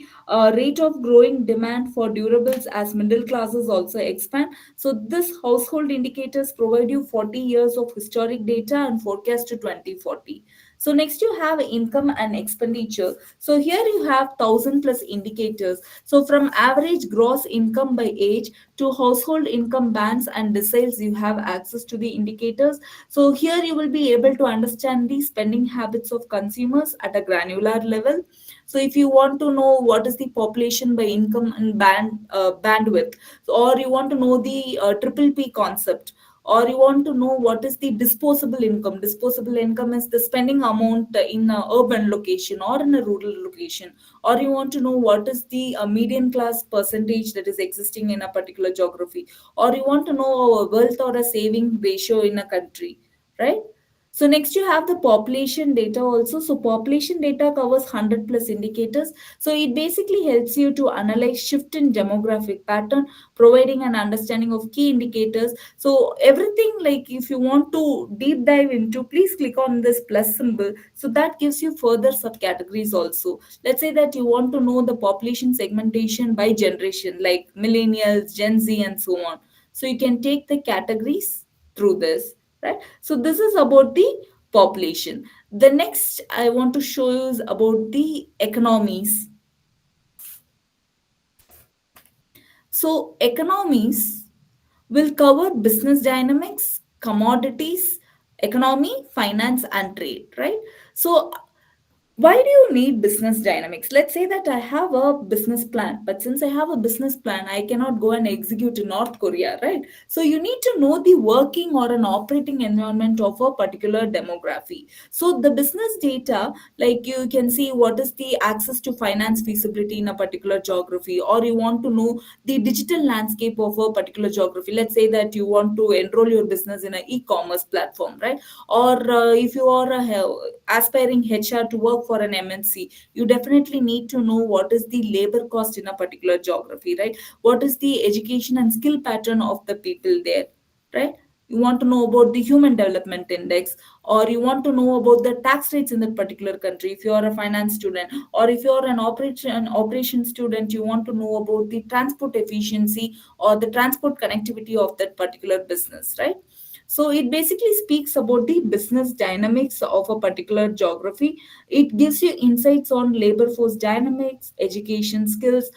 rate of growing demand for durables as middle classes also expand. So this household indicators provide you 40 years of historic data and forecast to 2040. So next you have income and expenditure. So here you have 1000 plus indicators. So from average gross income by age to household income bands and deciles, you have access to the indicators. So here you will be able to understand the spending habits of consumers at a granular level. So if you want to know what is the population by income and bandwidth, or you want to know the triple P concept, or you want to know what is the disposable income. Disposable income is the spending amount in a urban location or in a rural location, or you want to know what is the median class percentage that is existing in a particular geography, or you want to know a wealth or a saving ratio in a country, right? So next you have the population data also. So population data covers 100 plus indicators. So it basically helps you to analyze shift in demographic pattern, providing an understanding of key indicators. So everything, like if you want to deep dive into, please click on this plus symbol. So that gives you further subcategories also. Let's say that you want to know the population segmentation by generation, like millennials, Gen Z, and so on. So you can take the categories through this, right? So this is about the population. The next I want to show you is about the economies. So economies will cover business dynamics, commodities, economy, finance, and trade, right? So why do you need business dynamics? Let's say that I have a business plan, but since I have a business plan, I cannot go and execute in North Korea, right? So you need to know the working or an operating environment of a particular demography. So the business data, like you can see what is the access to finance feasibility in a particular geography, or you want to know the digital landscape of a particular geography. Let's say that you want to enroll your business in an e-commerce platform, right? Or if you are aspiring HR to work for an MNC, you definitely need to know what is the labor cost in a particular geography, right? What is the education and skill pattern of the people there, right? You want to know about the human development index, or you want to know about the tax rates in that particular country if you are a finance student, or if you are an operation student, you want to know about the transport efficiency or the transport connectivity of that particular business, right? So it basically speaks about the business dynamics of a particular geography. It gives you insights on labor force dynamics, education skills,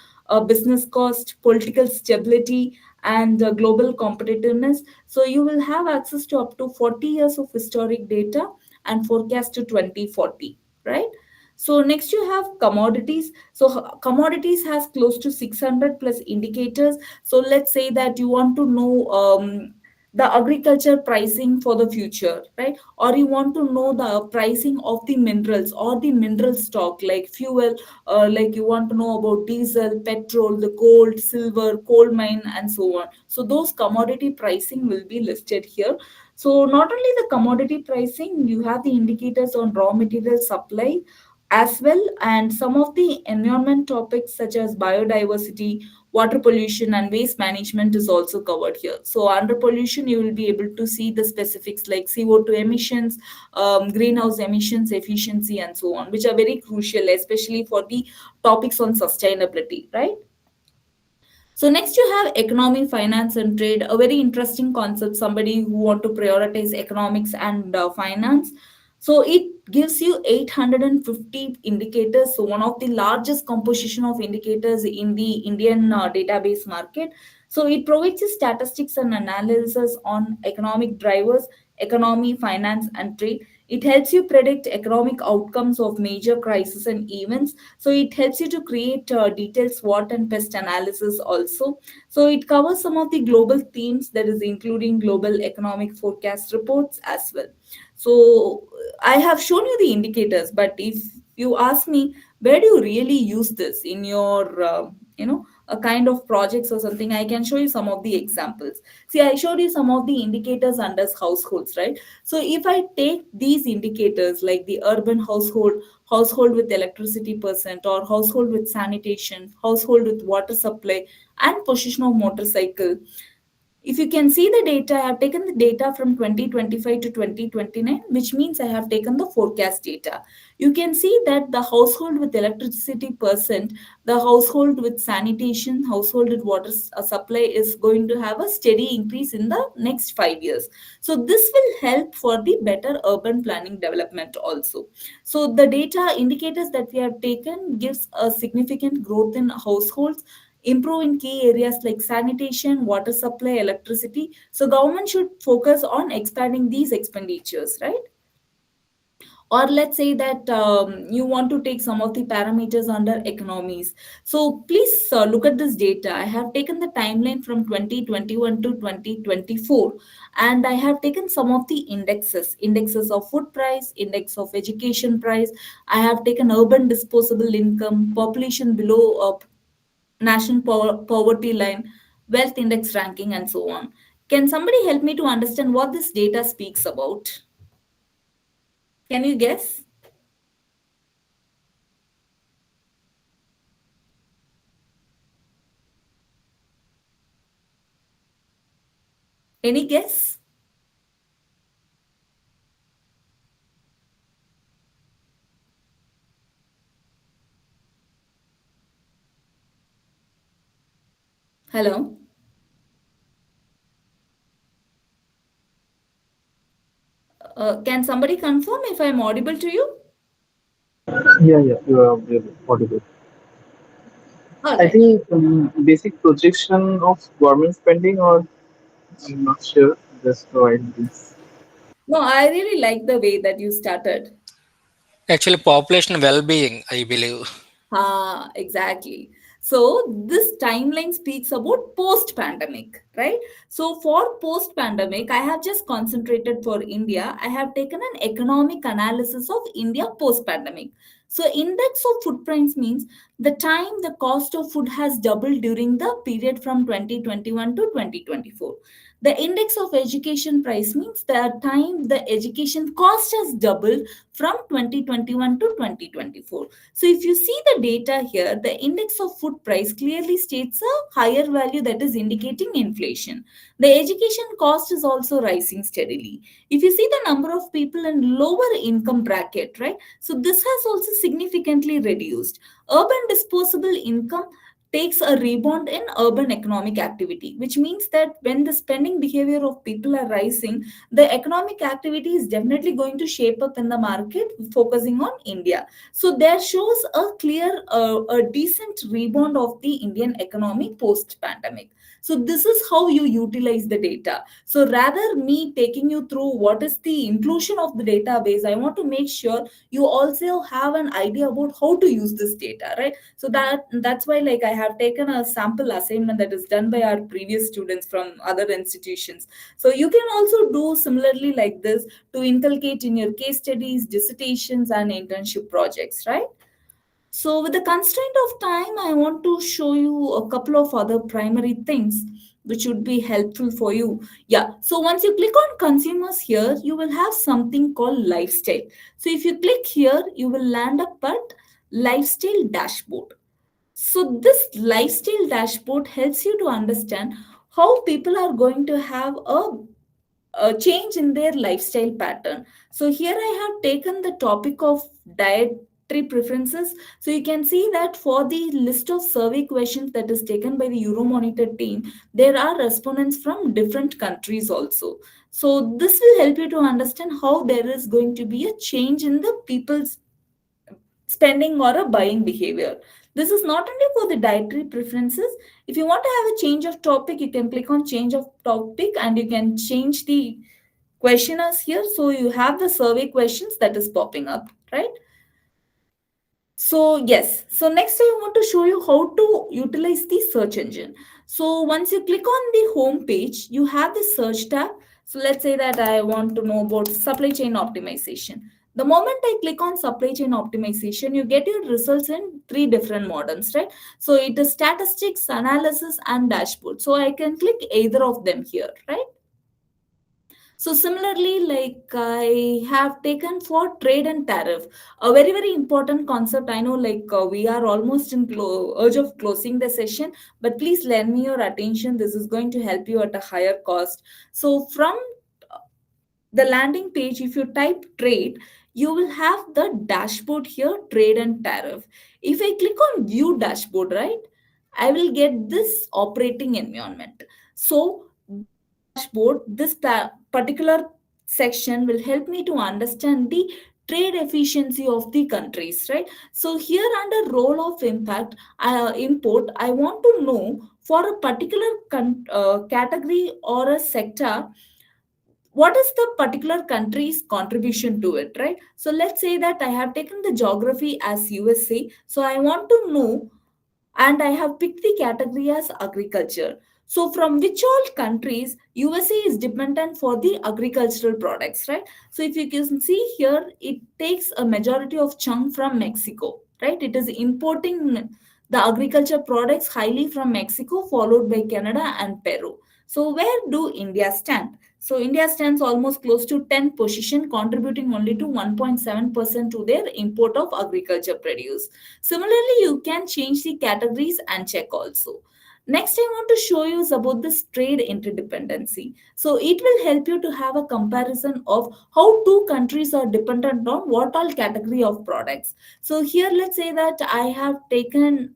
business cost, political stability, and global competitiveness. So you will have access to up to 40 years of historic data and forecast to 2040, right? So next you have commodities. So commodities has close to 600 plus indicators. So let's say that you want to know the agriculture pricing for the future, right? Or you want to know the pricing of the minerals or the mineral stock like fuel, like you want to know about diesel, petrol, the gold, silver, coal mine, and so on. So those commodity pricing will be listed here. So not only the commodity pricing, you have the indicators on raw material supply as well, and some of the environment topics such as biodiversity, water pollution, and waste management is also covered here. So under pollution you will be able to see the specifics like CO2 emissions, greenhouse emissions efficiency, and so on, which are very crucial especially for the topics on sustainability, right? So next you have economy, finance, and trade, a very interesting concept. Somebody who want to prioritize economics and finance. So it gives you 850 indicators. So one of the largest composition of indicators in the Indian database market. So it provides you statistics and analysis on economic drivers, economy, finance, and trade. It helps you predict economic outcomes of major crises and events. So it helps you to create detailed SWOT and pest analysis also. So it covers some of the global themes, that is including global economic forecast reports as well. So I have shown you the indicators, but if you ask me, where do you really use this in your a kind of projects or something, I can show you some of the examples. See, I showed you some of the indicators under households, right? So if I take these indicators like the urban household, household with electricity percent, or household with sanitation, household with water supply, and position of motorcycle, if you can see the data, I have taken the data from 2025 to 2029, which means I have taken the forecast data. You can see that the household with electricity percent, the household with sanitation, household with water supply is going to have a steady increase in the next 5 years. So this will help for the better urban planning development also. So the data indicators that we have taken gives a significant growth in households, improve in key areas like sanitation, water supply, electricity. So government should focus on expanding these expenditures, right? Or let's say that you want to take some of the parameters under economies. So please look at this data. I have taken the timeline from 2021 to 2024, and I have taken some of the indexes of food price, index of education price. I have taken urban disposable income, population below national poverty line, wealth index ranking, and so on. Can somebody help me to understand what this data speaks about? Can you guess? Any guess? Hello? Can somebody confirm if I'm audible to you? Yeah, yeah, you are really audible. All I right. think basic projection of government spending, or I'm not sure. Just provide this. No, I really like the way that you started. Actually, population well-being, I believe. Exactly. So this timeline speaks about post-pandemic, right? So for post-pandemic, I have just concentrated for India. I have taken an economic analysis of India post-pandemic. So index of food price means the time the cost of food has doubled during the period from 2021 to 2024. The index of education price means the time the education cost has doubled from 2021 to 2024. So if you see the data here, the index of food price clearly states a higher value that is indicating inflation. The education cost is also rising steadily. If you see the number of people in lower income bracket, right? So this has also significantly reduced. Urban disposable income takes a rebound in urban economic activity, which means that when the spending behavior of people are rising, the economic activity is definitely going to shape up in the market, focusing on India. So there shows a clear, a decent rebound of the Indian economy post pandemic. So this is how you utilize the data. So rather me taking you through what is the inclusion of the database, I want to make sure you also have an idea about how to use this data, right? So that's why like I have taken a sample assignment that is done by our previous students from other institutions. So you can also do similarly like this to inculcate in your case studies, dissertations, and internship projects, right? So, with the constraint of time, I want to show you a couple of other primary things which would be helpful for you. Yeah, so once you click on consumers here, you will have something called lifestyle. So, if you click here, you will land up at lifestyle dashboard. So, this lifestyle dashboard helps you to understand how people are going to have a change in their lifestyle pattern. So here I have taken the topic of dietary preferences. So you can see that for the list of survey questions that is taken by the Euromonitor team, there are respondents from different countries also. So this will help you to understand how there is going to be a change in the people's spending or a buying behavior. This is not only for the dietary preferences. If you want to have a change of topic, you can click on change of topic and you can change the questionnaires here. So you have the survey questions that is popping up, right? So yes, so next I want to show you how to utilize the search engine. So once you click on the home page, you have the search tab. So let's say that I want to know about supply chain optimization. The moment I click on supply chain optimization, you get your results in three different models, right? So it is statistics, analysis, and dashboard. So I can click either of them here, right? So similarly, like I have taken for trade and tariff, a very very important concept. I know, like we are almost in urge of closing the session, but please lend me your attention. This is going to help you at a higher cost. So from the landing page, if you type trade, you will have the dashboard here, trade and tariff. If I click on view dashboard, right, I will get this operating environment. So this dashboard, this particular section will help me to understand the trade efficiency of the countries, right? So here under role of impact, import, I want to know for a particular category or a sector, what is the particular country's contribution to it, right? So let's say that I have taken the geography as USA, so I want to know, and I have picked the category as agriculture. So from which all countries USA is dependent for the agricultural products, right? So if you can see here, it takes a majority of chunk from Mexico, right? It is importing the agriculture products highly from Mexico, followed by Canada and Peru. So where do India stand? So India stands almost close to 10 position, contributing only to 1.7% to their import of agriculture produce. Similarly, you can change the categories and check also. Next, I want to show you is about this trade interdependency. So it will help you to have a comparison of how two countries are dependent on what all category of products. So here, let's say that I have taken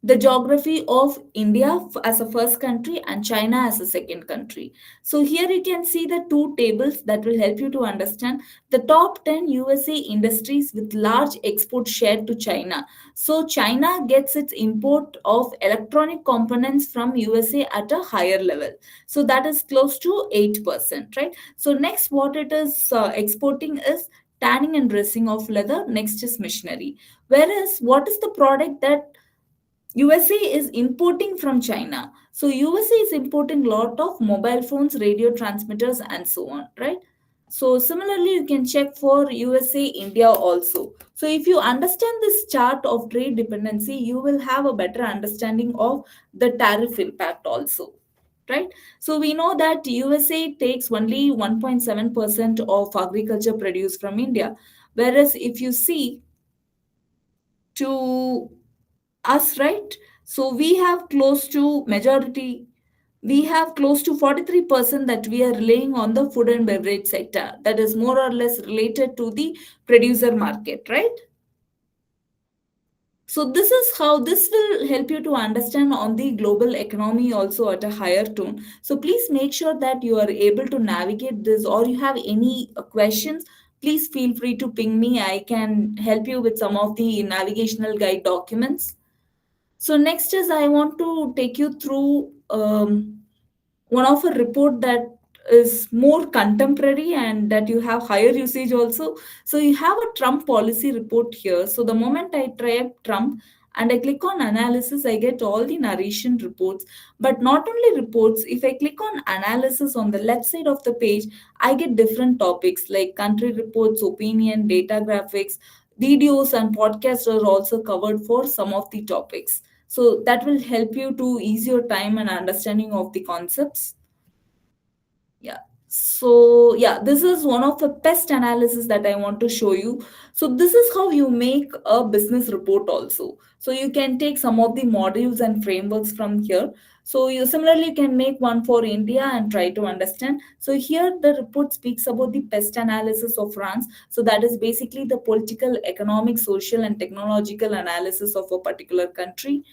the geography of India as a first country and China as a second country. So here you can see the two tables that will help you to understand the top 10 USA industries with large export share to China. So China gets its import of electronic components from USA at a higher level. So that is close to 8%, right? So next what it is exporting is tanning and dressing of leather. Next is machinery. Whereas what is the product that USA is importing from China? So USA is importing lot of mobile phones, radio transmitters, and so on, right? So similarly, you can check for USA, India also. So if you understand this chart of trade dependency, you will have a better understanding of the tariff impact also. Right? So we know that USA takes only 1.7% of agriculture produce from India. Whereas if you see to us, right, so we have close to majority, we have close to 43% that we are relying on the food and beverage sector, that is more or less related to the producer market, right? So this is how this will help you to understand on the global economy also at a higher tone. So please make sure that you are able to navigate this, or you have any questions, please feel free to ping me. I can help you with some of the navigational guide documents. So next is I want to take you through one of a report that is more contemporary and that you have higher usage also. So you have a Trump policy report here. So the moment I type Trump and I click on analysis, I get all the narration reports. But not only reports, if I click on analysis on the left side of the page, I get different topics like country reports, opinion, data graphics, videos, and podcasts are also covered for some of the topics. So that will help you to ease your time and understanding of the concepts. Yeah. So yeah, this is one of the best analysis that I want to show you. So this is how you make a business report also. So you can take some of the modules and frameworks from here. So you similarly can make one for India and try to understand. So here the report speaks about the pest analysis of France. So that is basically the political, economic, social, and technological analysis of a particular country.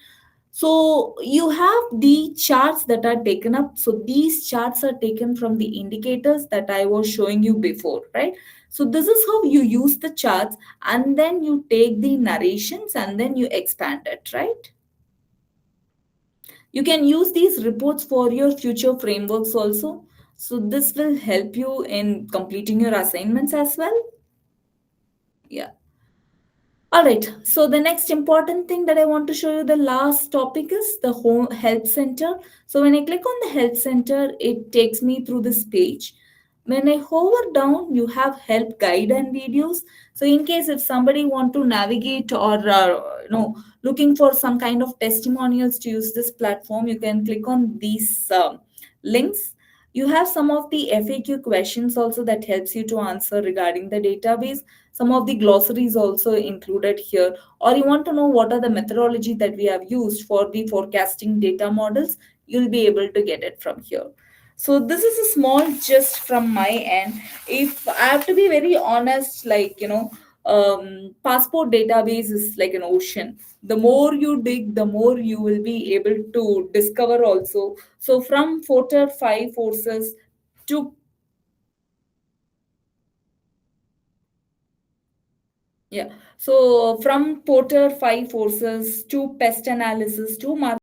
So you have the charts that are taken up. So these charts are taken from the indicators that I was showing you before, right? So this is how you use the charts, and then you take the narrations and then you expand it, right? You can use these reports for your future frameworks also. So this will help you in completing your assignments as well. Yeah. All right. So the next important thing that I want to show you, the last topic is the health center. So when I click on the health center, it takes me through this page. When I hover down, you have help guide and videos. So in case if somebody want to navigate or looking for some kind of testimonials to use this platform, you can click on these links. You have some of the FAQ questions also that helps you to answer regarding the database. Some of the glossaries also included here. Or you want to know what are the methodology that we have used for the forecasting data models, you'll be able to get it from here. So this is a small gist from my end. If I have to be very honest, like passport database is like an ocean. The more you dig, the more you will be able to discover also. So from Porter 5 forces to, yeah, so from Porter 5 forces to pest analysis to market